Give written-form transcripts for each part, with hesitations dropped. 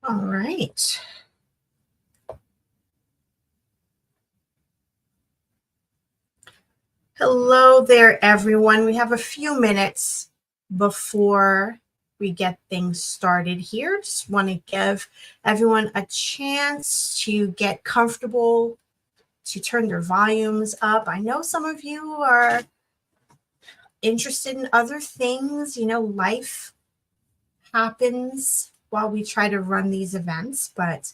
All right. Hello there, everyone. We have a few minutes before we get things started here. Just want to give everyone a chance to get comfortable, to turn their volumes up. I know some of you are interested in other things. You know, life happens while we try to run these events, but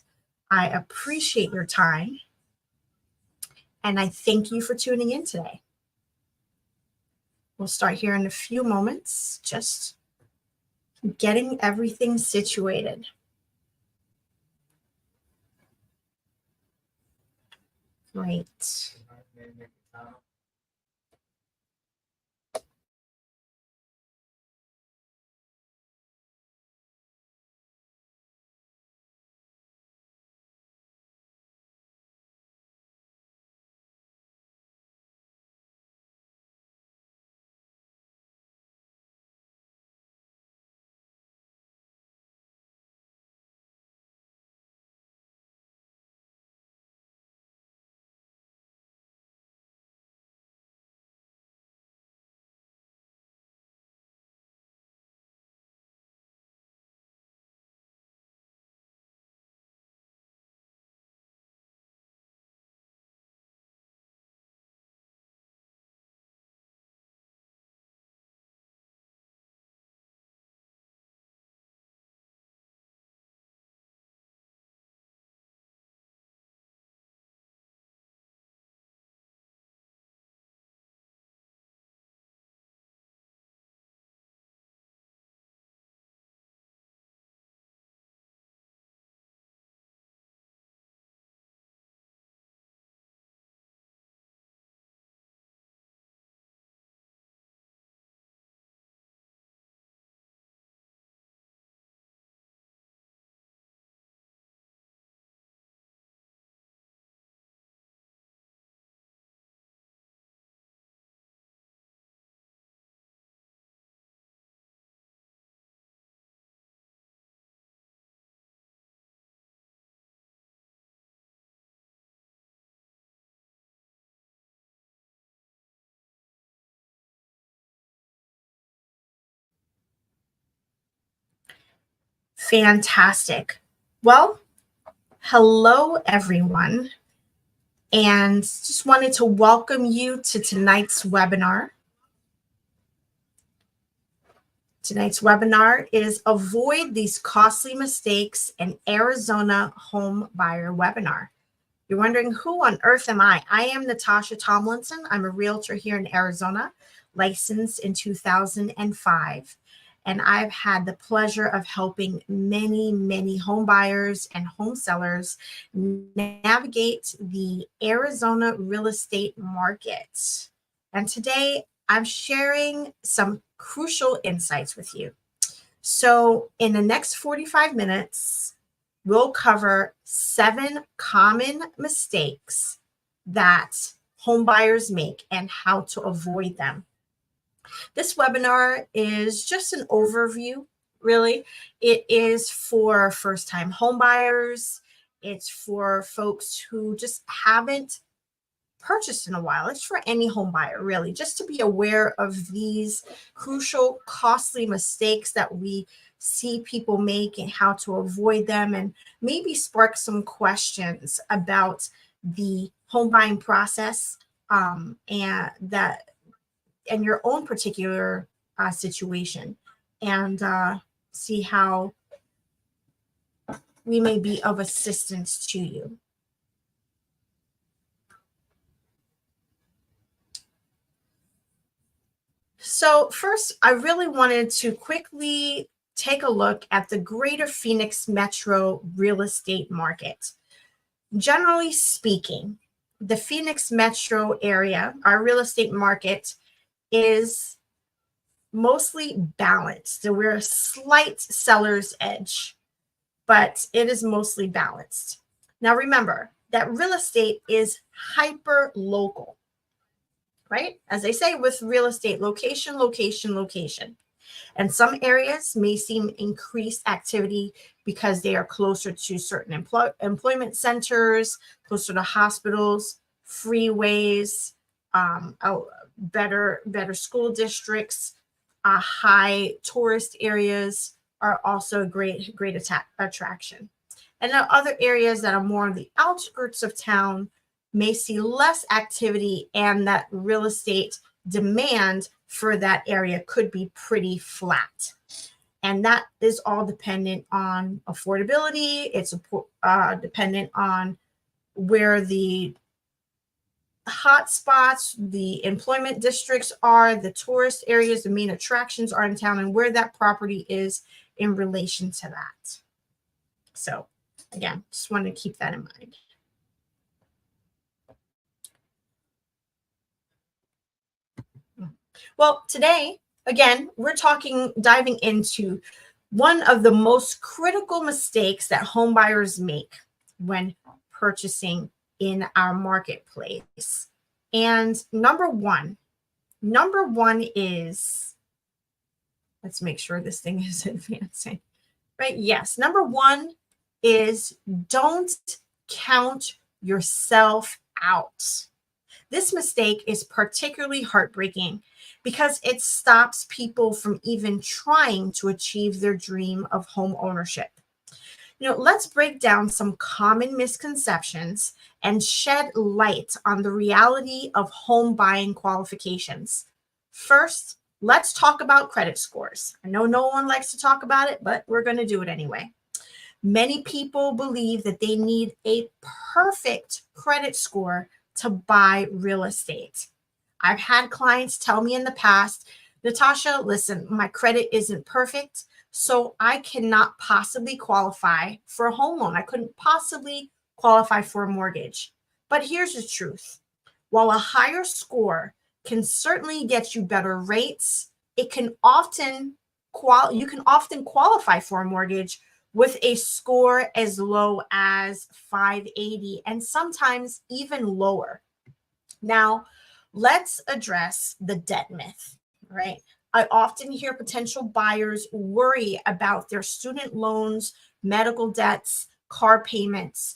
I appreciate your time and I thank you for tuning in today. We'll start here in a few moments, just getting everything situated. Great. Fantastic. Well, hello, everyone. And just wanted to welcome you to tonight's webinar. Tonight's webinar is Avoid These Costly Mistakes, an Arizona Home Buyer webinar. You're wondering, who on earth am I? I am Natasha Tomlinson. I'm a realtor here in Arizona, licensed in 2005. And I've had the pleasure of helping many home buyers and home sellers navigate the Arizona real estate market. And today I'm sharing some crucial insights with you. So in the next 45 minutes, we'll cover 7 common mistakes that home buyers make and how to avoid them. This webinar is just an overview, really. It is for first-time home buyers. It's for folks who just haven't purchased in a while. It's for any home buyer, really, just to be aware of these crucial, costly mistakes that we see people make and how to avoid them, and maybe spark some questions about the home buying process and your own particular situation, and see how we may be of assistance to you. So first, I really wanted to quickly take a look at the greater Phoenix metro real estate market. Generally speaking, the Phoenix metro area, our real estate market, is mostly balanced. So we're a slight seller's edge, but it is mostly balanced. Now remember that real estate is hyper local, right? As they say with real estate, location, location, location. And some areas may seem increased activity because they are closer to certain employment centers, closer to hospitals, freeways, better school districts, high tourist areas are also a great attraction. And now other areas that are more on the outskirts of town may see less activity, and that real estate demand for that area could be pretty flat. And that is all dependent on affordability. It's dependent on where the hot spots, the employment districts are, the tourist areas, the main attractions are in town, and where that property is in relation to that. So again, just want to keep that in mind. Well, today, again, we're diving into one of the most critical mistakes that home buyers make when purchasing in our marketplace. And number one is, let's make sure this thing is advancing, right? Yes. Number one is don't count yourself out. This mistake is particularly heartbreaking because it stops people from even trying to achieve their dream of home ownership. Let's break down some common misconceptions and shed light on the reality of home buying qualifications. First, let's talk about credit scores. I know no one likes to talk about it, but we're going to do it anyway. Many people believe that they need a perfect credit score to buy real estate. I've had clients tell me in the past, Natasha, listen, my credit isn't perfect, so I cannot possibly qualify for a home loan. I couldn't possibly qualify for a mortgage. But here's the truth. While a higher score can certainly get you better rates, you can often qualify for a mortgage with a score as low as 580 and sometimes even lower. Now, let's address the debt myth, right? I often hear potential buyers worry about their student loans, medical debts, car payments.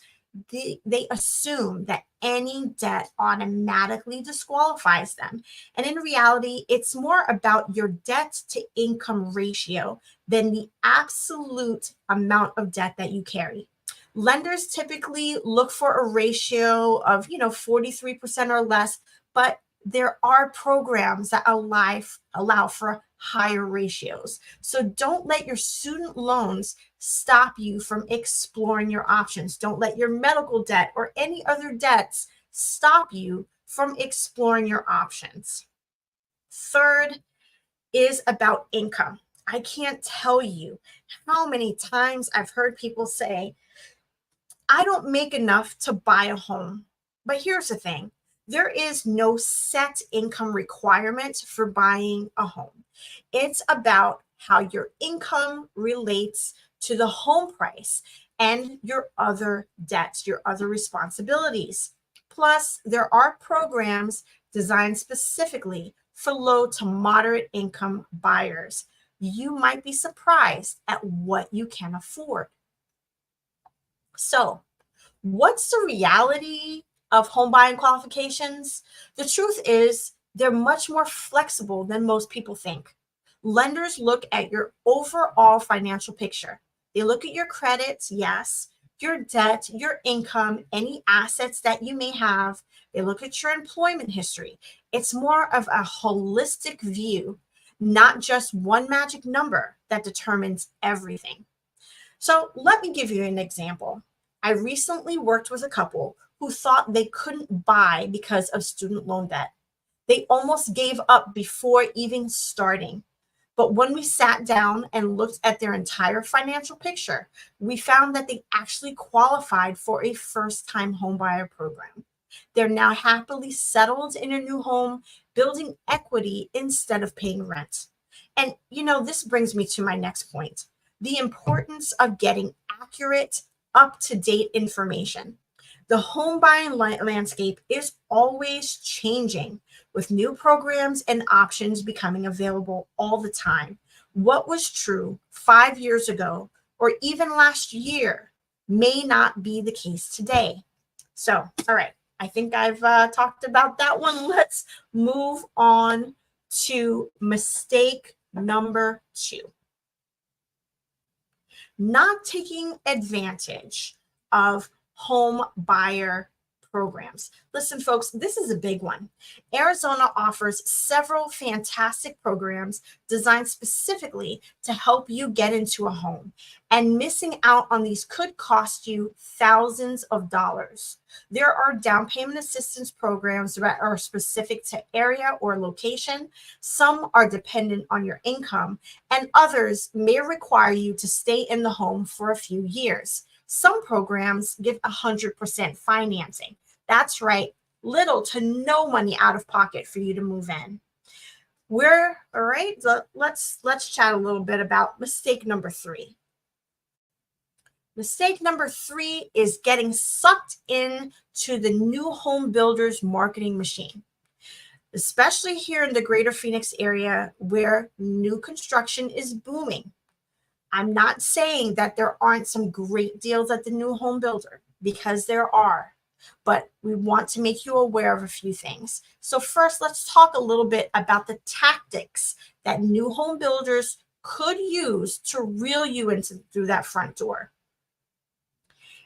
They assume that any debt automatically disqualifies them. And in reality, it's more about your debt to income ratio than the absolute amount of debt that you carry. Lenders typically look for a ratio of, 43% or less, but there are programs that allow for higher ratios. So don't let your student loans stop you from exploring your options. Don't let your medical debt or any other debts stop you from exploring your options. Third is about income. I can't tell you how many times I've heard people say, I don't make enough to buy a home. But here's the thing. There is no set income requirement for buying a home. It's about how your income relates to the home price and your other debts, your other responsibilities. Plus, there are programs designed specifically for low to moderate income buyers. You might be surprised at what you can afford. So, what's the reality of home buying qualifications? The truth is, they're much more flexible than most people think. Lenders look at your overall financial picture. They look at your credits, yes, your debt, your income, any assets that you may have. They look at your employment history. It's more of a holistic view, not just one magic number that determines everything. So let me give you an example. I recently worked with a couple who thought they couldn't buy because of student loan debt. They almost gave up before even starting. But when we sat down and looked at their entire financial picture, we found that they actually qualified for a first-time homebuyer program. They're now happily settled in a new home, building equity instead of paying rent. And, this brings me to my next point, the importance of getting accurate, up-to-date information. The home buying landscape is always changing with new programs and options becoming available all the time. What was true 5 years ago or even last year may not be the case today. So, all right, I think I've talked about that one. Let's move on to mistake number 2. Not taking advantage of home buyer programs. Listen, folks, this is a big one. Arizona offers several fantastic programs designed specifically to help you get into a home, and missing out on these could cost you thousands of dollars. There are down payment assistance programs that are specific to area or location. Some are dependent on your income, and others may require you to stay in the home for a few years. Some programs give 100% financing. That's right, little to no money out of pocket for you to move in. We're all right. Let's chat a little bit about mistake number 3. Mistake number 3 is getting sucked into the new home builders marketing machine, especially here in the greater Phoenix area where new construction is booming. I'm not saying that there aren't some great deals at the new home builder, because there are, but we want to make you aware of a few things. So first, let's talk a little bit about the tactics that new home builders could use to reel you into through that front door.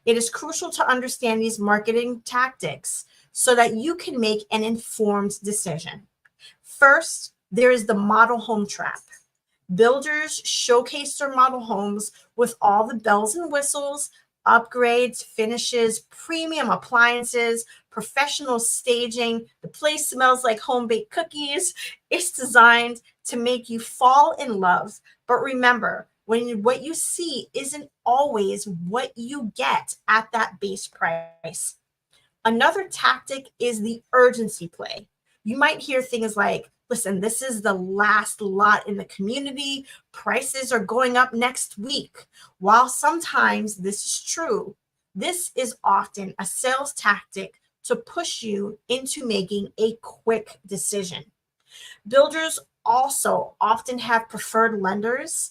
It is crucial to understand these marketing tactics so that you can make an informed decision. First, there is the model home trap. Builders showcase their model homes with all the bells and whistles, upgrades, finishes, premium appliances, professional staging. The place smells like home-baked cookies. It's designed to make you fall in love. But remember, what you see isn't always what you get at that base price. Another tactic is the urgency play. You might hear things like, listen, this is the last lot in the community. Prices are going up next week. While sometimes this is true, this is often a sales tactic to push you into making a quick decision. Builders also often have preferred lenders,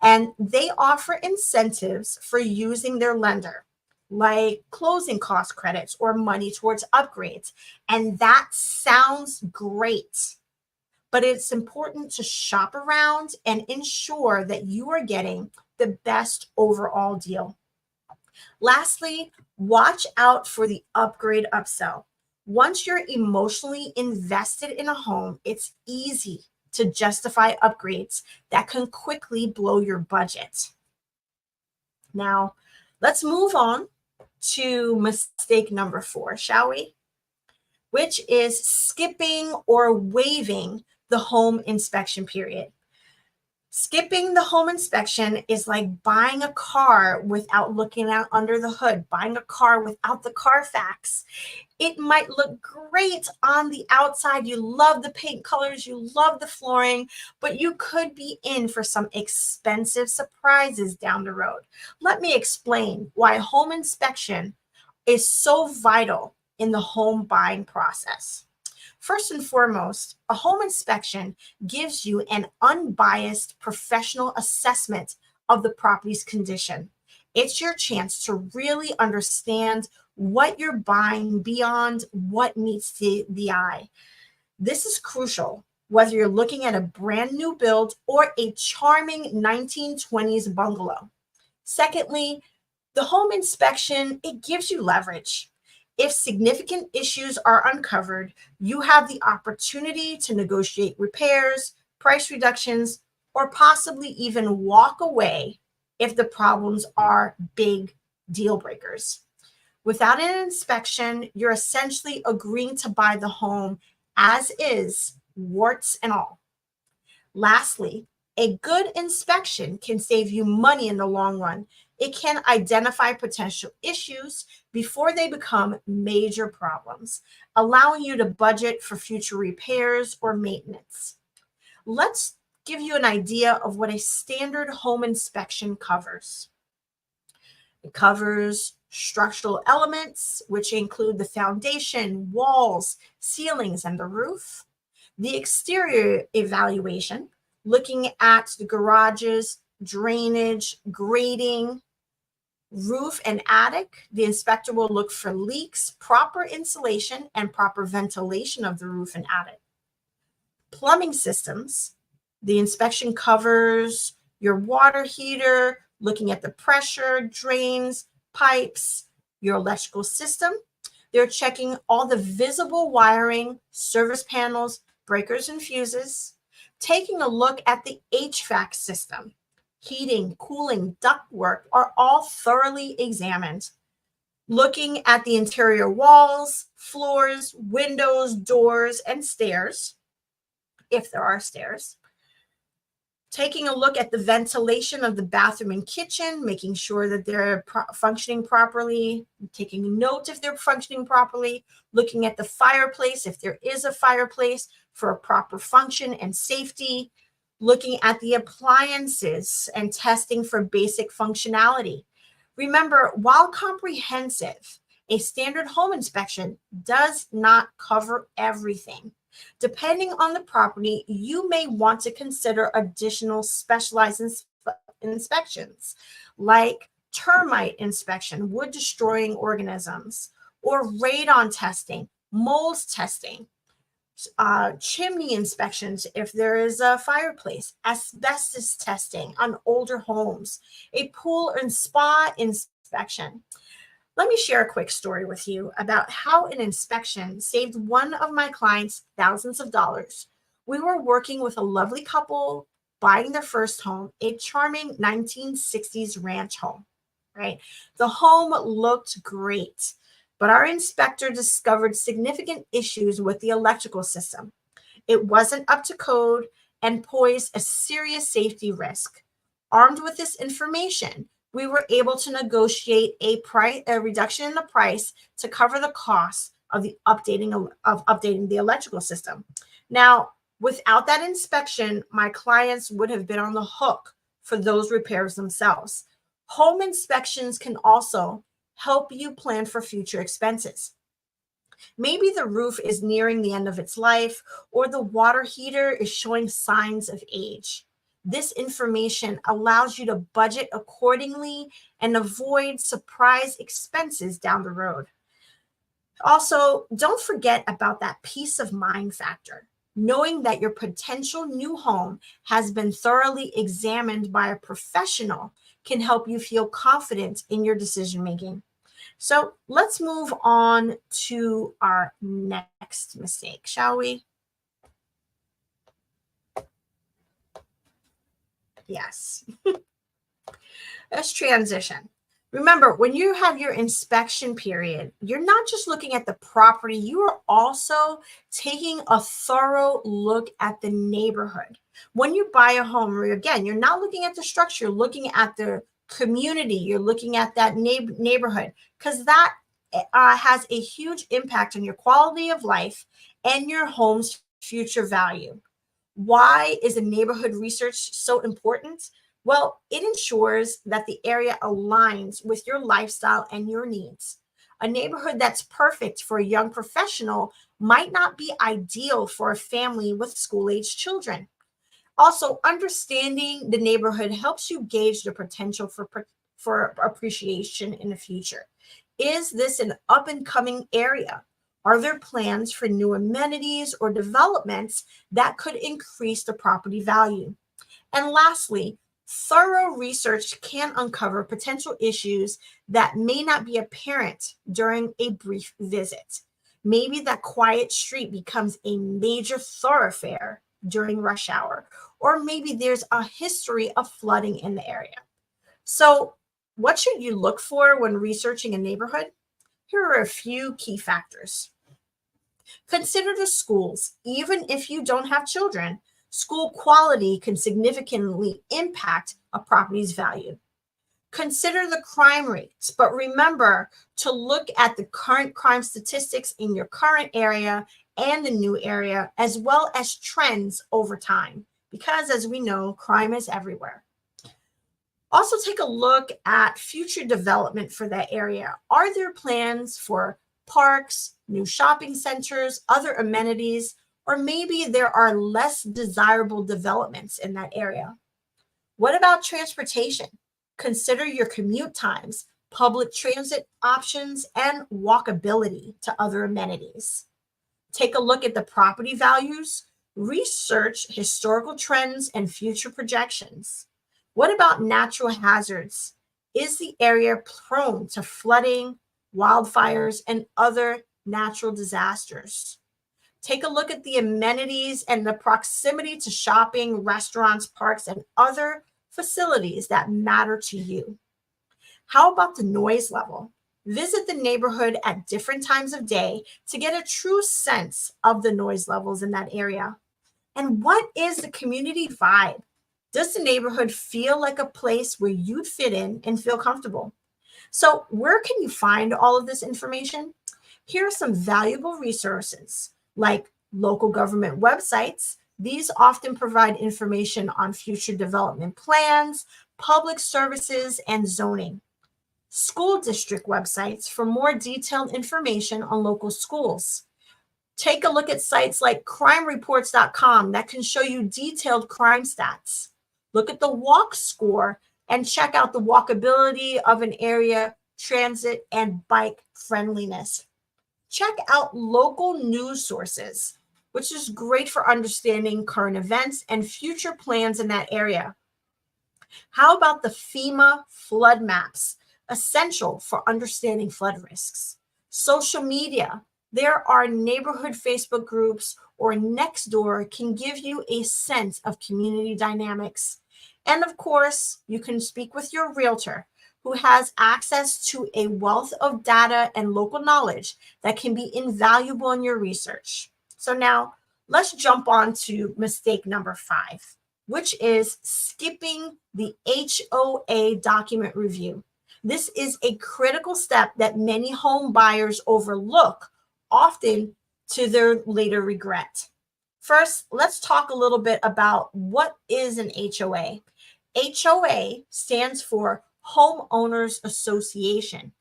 and they offer incentives for using their lender, like closing cost credits or money towards upgrades. And that sounds great, but it's important to shop around and ensure that you are getting the best overall deal. Lastly, watch out for the upgrade upsell. Once you're emotionally invested in a home, it's easy to justify upgrades that can quickly blow your budget. Now, let's move on to mistake number 4, shall we? Which is skipping or waiving the home inspection period. Skipping the home inspection is like buying a car without looking out under the hood, buying a car without the Carfax. It might look great on the outside. You love the paint colors, you love the flooring, but you could be in for some expensive surprises down the road. Let me explain why home inspection is so vital in the home buying process. First and foremost, a home inspection gives you an unbiased professional assessment of the property's condition. It's your chance to really understand what you're buying beyond what meets the eye. This is crucial whether you're looking at a brand new build or a charming 1920s bungalow. Secondly, the home inspection, it gives you leverage. If significant issues are uncovered, you have the opportunity to negotiate repairs, price reductions, or possibly even walk away if the problems are big deal breakers. Without an inspection, you're essentially agreeing to buy the home as is, warts and all. Lastly, a good inspection can save you money in the long run. It can identify potential issues before they become major problems, allowing you to budget for future repairs or maintenance. Let's give you an idea of what a standard home inspection covers. It covers structural elements, which include the foundation, walls, ceilings, and the roof. The exterior evaluation, looking at the garages, drainage, grading, roof and attic. The inspector will look for leaks, proper insulation, and proper ventilation of the roof and attic. Plumbing systems. The inspection covers your water heater, looking at the pressure, drains, pipes, your electrical system. They're checking all the visible wiring, service panels, breakers and fuses, taking a look at the HVAC system. Heating, cooling, ductwork are all thoroughly examined. Looking at the interior walls, floors, windows, doors, and stairs, if there are stairs. Taking a look at the ventilation of the bathroom and kitchen, making sure that they're functioning properly, taking note if they're functioning properly, looking at the fireplace, if there is a fireplace, for a proper function and safety, looking at the appliances and testing for basic functionality. Remember, while comprehensive, a standard home inspection does not cover everything. Depending on the property, you may want to consider additional specialized inspections like termite inspection, wood destroying organisms, or radon testing, mold testing, chimney inspections if there is a fireplace, asbestos testing on older homes, a pool and spa inspection. Let me share a quick story with you about how an inspection saved one of my clients thousands of dollars. We were working with a lovely couple buying their first home, a charming 1960s ranch home, right? The home looked great, but our inspector discovered significant issues with the electrical system. It wasn't up to code and posed a serious safety risk. Armed with this information, we were able to negotiate a reduction in the price to cover the cost of the updating the electrical system. Now, without that inspection, my clients would have been on the hook for those repairs themselves. Home inspections can also help you plan for future expenses. Maybe the roof is nearing the end of its life, or the water heater is showing signs of age. This information allows you to budget accordingly and avoid surprise expenses down the road. Also, don't forget about that peace of mind factor. Knowing that your potential new home has been thoroughly examined by a professional can help you feel confident in your decision making. So let's move on to our next mistake, shall we? Yes. Let's transition. Remember, when you have your inspection period, you're not just looking at the property, you are also taking a thorough look at the neighborhood. When you buy a home, again, you're not looking at the structure, you're looking at the community, you're looking at that neighborhood, because that has a huge impact on your quality of life and your home's future value. Why is a neighborhood research so important? Well, it ensures that the area aligns with your lifestyle and your needs. A neighborhood that's perfect for a young professional might not be ideal for a family with school-age children. Also, understanding the neighborhood helps you gauge the potential for appreciation in the future. Is this an up-and-coming area? Are there plans for new amenities or developments that could increase the property value? And lastly, thorough research can uncover potential issues that may not be apparent during a brief visit. Maybe that quiet street becomes a major thoroughfare during rush hour, or maybe there's a history of flooding in the area. So, what should you look for when researching a neighborhood? Here are a few key factors. Consider the schools. Even if you don't have children, school quality can significantly impact a property's value. Consider the crime rates, but remember to look at the current crime statistics in your current area and the new area, as well as trends over time, because as we know, crime is everywhere. Also, take a look at future development for that area. Are there plans for parks, new shopping centers, other amenities, or maybe there are less desirable developments in that area. What about transportation? Consider your commute times, public transit options, and walkability to other amenities. Take a look at the property values, research historical trends and future projections. What about natural hazards? Is the area prone to flooding, wildfires, and other natural disasters? Take a look at the amenities and the proximity to shopping, restaurants, parks, and other facilities that matter to you. How about the noise level? Visit the neighborhood at different times of day to get a true sense of the noise levels in that area. And what is the community vibe? Does the neighborhood feel like a place where you'd fit in and feel comfortable? So, where can you find all of this information? Here are some valuable resources like local government websites. These often provide information on future development plans, public services, and zoning. School district websites for more detailed information on local schools. Take a look at sites like crimereports.com that can show you detailed crime stats. Look at the walk score and check out the walkability of an area, transit, and bike friendliness. Check out local news sources, which is great for understanding current events and future plans in that area. How about the FEMA flood maps, essential for understanding flood risks? Social media. There are neighborhood Facebook groups or Nextdoor can give you a sense of community dynamics. And of course, you can speak with your realtor who has access to a wealth of data and local knowledge that can be invaluable in your research. So now let's jump on to mistake number 5, which is skipping the HOA document review. This is a critical step that many home buyers overlook, often to their later regret. First, let's talk a little bit about what is an HOA. HOA stands for Homeowners Association.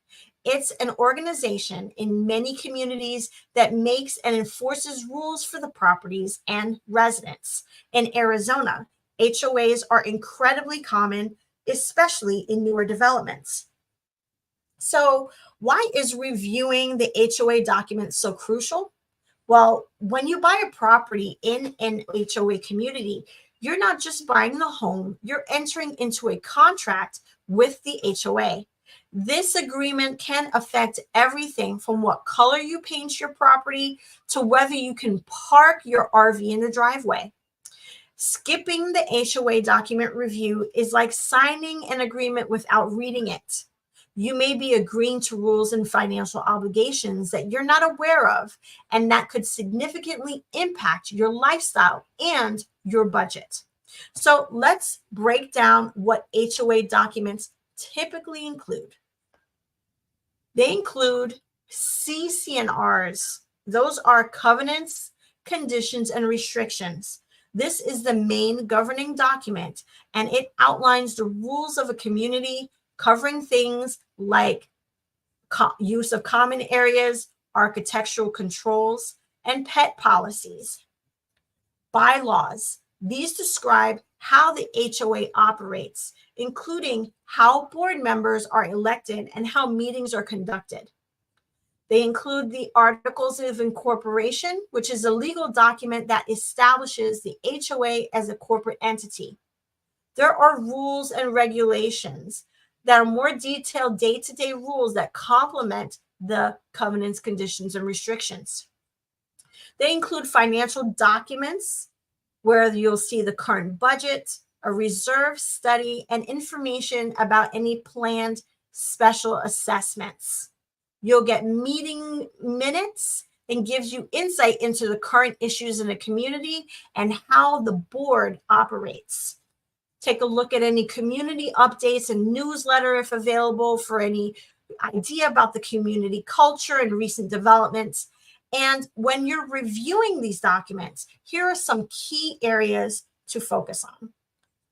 It's an organization in many communities that makes and enforces rules for the properties and residents. In Arizona, HOAs are incredibly common, especially in newer developments. So, why is reviewing the HOA documents so crucial? Well, when you buy a property in an HOA community, you're not just buying the home, you're entering into a contract with the HOA. This agreement can affect everything from what color you paint your property to whether you can park your RV in the driveway. Skipping the HOA document review is like signing an agreement without reading it. You may be agreeing to rules and financial obligations that you're not aware of, and that could significantly impact your lifestyle and your budget. So let's break down what HOA documents typically include. They include CC&Rs. Those are covenants, conditions, and restrictions. This is the main governing document, and it outlines the rules of a community, covering things like use of common areas, architectural controls, and pet policies. Bylaws. These describe how the HOA operates, including how board members are elected and how meetings are conducted. They include the Articles of Incorporation, which is a legal document that establishes the HOA as a corporate entity. There are rules and regulations that are more detailed day-to-day rules that complement the covenants, conditions, and restrictions. They include financial documents where you'll see the current budget, a reserve study, and information about any planned special assessments. You'll get meeting minutes and gives you insight into the current issues in the community and how the board operates. Take a look at any community updates and newsletter if available for any idea about the community culture and recent developments. And when you're reviewing these documents, here are some key areas to focus on.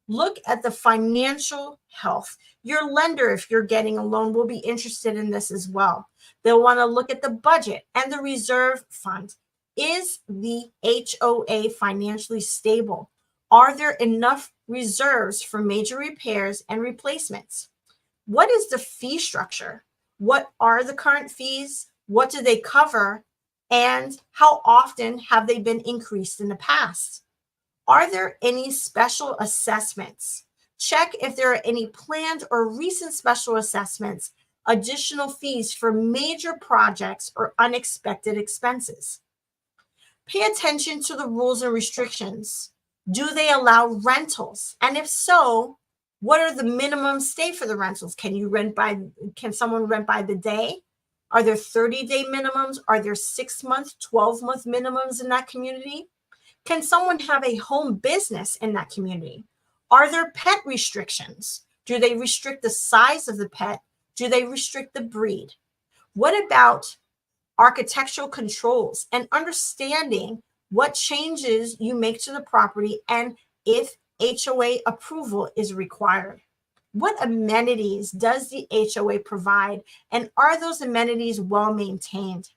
Look at the financial health. Your lender, if you're getting a loan, will be interested in this as well. They'll want to look at the budget and the reserve fund. Is the HOA financially stable? Are there enough reserves for major repairs and replacements? What is the fee structure? What are the current fees? What do they cover? And how often have they been increased in the past? Are there any special assessments? Check if there are any planned or recent special assessments, additional fees for major projects, or unexpected expenses. Pay attention to the rules and restrictions. Do they allow rentals? And if so, what are the minimum stay for the rentals? Can someone rent by the day? Are there 30-day minimums? Are there 6-month, 12-month minimums in that community? Can someone have a home business in that community? Are there pet restrictions? Do they restrict the size of the pet? Do they restrict the breed? What about architectural controls and understanding what changes you make to the property and if HOA approval is required? What amenities does the HOA provide, and are those amenities well maintained?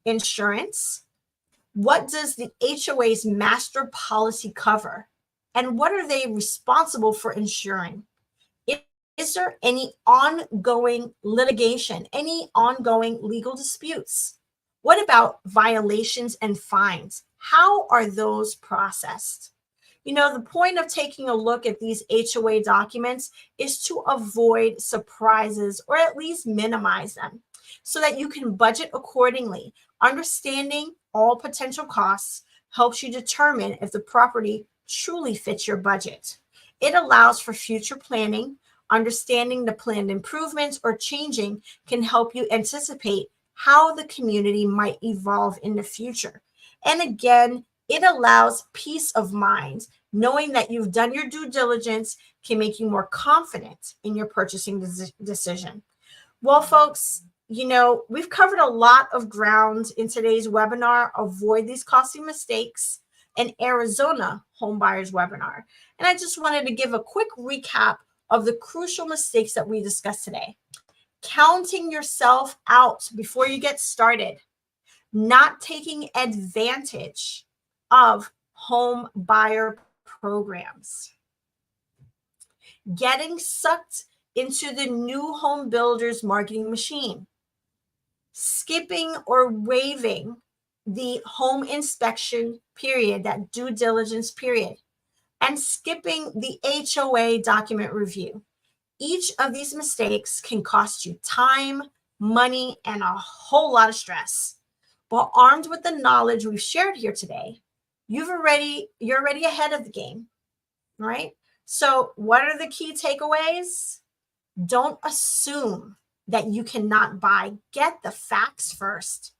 Insurance. What does the HOA's master policy cover, and what are they responsible for ensuring? Is there any ongoing litigation, any ongoing legal disputes? What about violations and fines? How are those processed? You know, the point of taking a look at these HOA documents is to avoid surprises or at least minimize them so that you can budget accordingly. Understanding all potential costs helps you determine if the property truly fits your budget. It allows for future planning. Understanding the planned improvements or changing can help you anticipate how the community might evolve in the future. And again, it allows peace of mind. Knowing that you've done your due diligence can make you more confident in your purchasing decision. Well, folks, you know, we've covered a lot of ground in today's webinar, Avoid These Costly Mistakes, an Arizona Homebuyers webinar. And I just wanted to give a quick recap of the crucial mistakes that we discussed today. Counting yourself out before you get started, not taking advantage of home buyer programs, getting sucked into the new home builders marketing machine, skipping or waiving the home inspection period, that due diligence period, and skipping the HOA document review. Each of these mistakes can cost you time, money, and a whole lot of stress. But armed with the knowledge we've shared here today, you're already ahead of the game, right? So what are the key takeaways? Don't assume that you cannot buy. Get the facts first.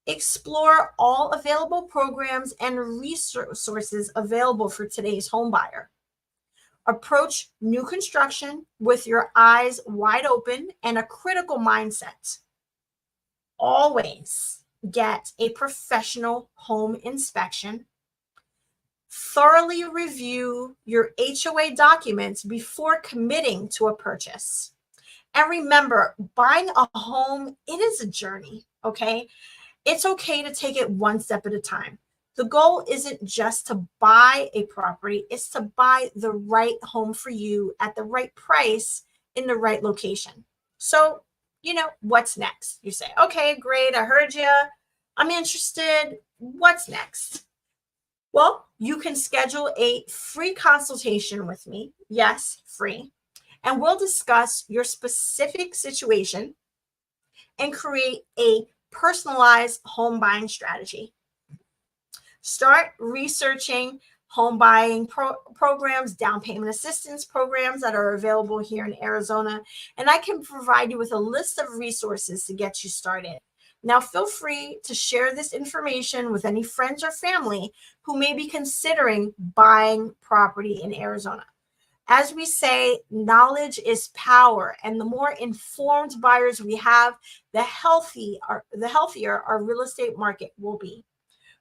Explore all available programs and resources available for today's home buyer. Approach new construction with your eyes wide open and a critical mindset. Always get a professional home inspection. Thoroughly review your HOA documents before committing to a purchase. And remember, buying a home, it is a journey, okay? It's okay to take it one step at a time. The goal isn't just to buy a property, it's to buy the right home for you at the right price in the right location. So, you know, what's next? You say, okay, great, I heard you. I'm interested. What's next? Well, you can schedule a free consultation with me. Yes, free. And we'll discuss your specific situation and create a personalized home buying strategy. Start researching home buying programs, down payment assistance programs that are available here in Arizona, and I can provide you with a list of resources to get you started. Now, feel free to share this information with any friends or family who may be considering buying property in Arizona. As we say, knowledge is power, and the more informed buyers we have, the healthier our real estate market will be.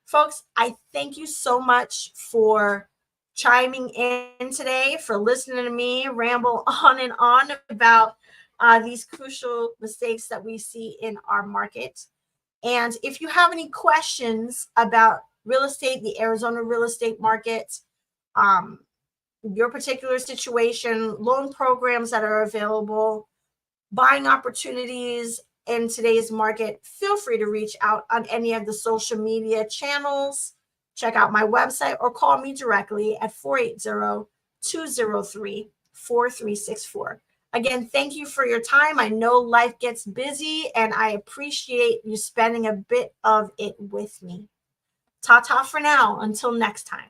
Folks, I thank you so much for chiming in today, for listening to me ramble on and on about these crucial mistakes that we see in our market. And if you have any questions about real estate, the Arizona real estate market, your particular situation, loan programs that are available, buying opportunities in today's market, feel free to reach out on any of the social media channels. Check out my website or call me directly at 480-203-4364. Again, thank you for your time. I know life gets busy and I appreciate you spending a bit of it with me. Ta-ta for now. Until next time.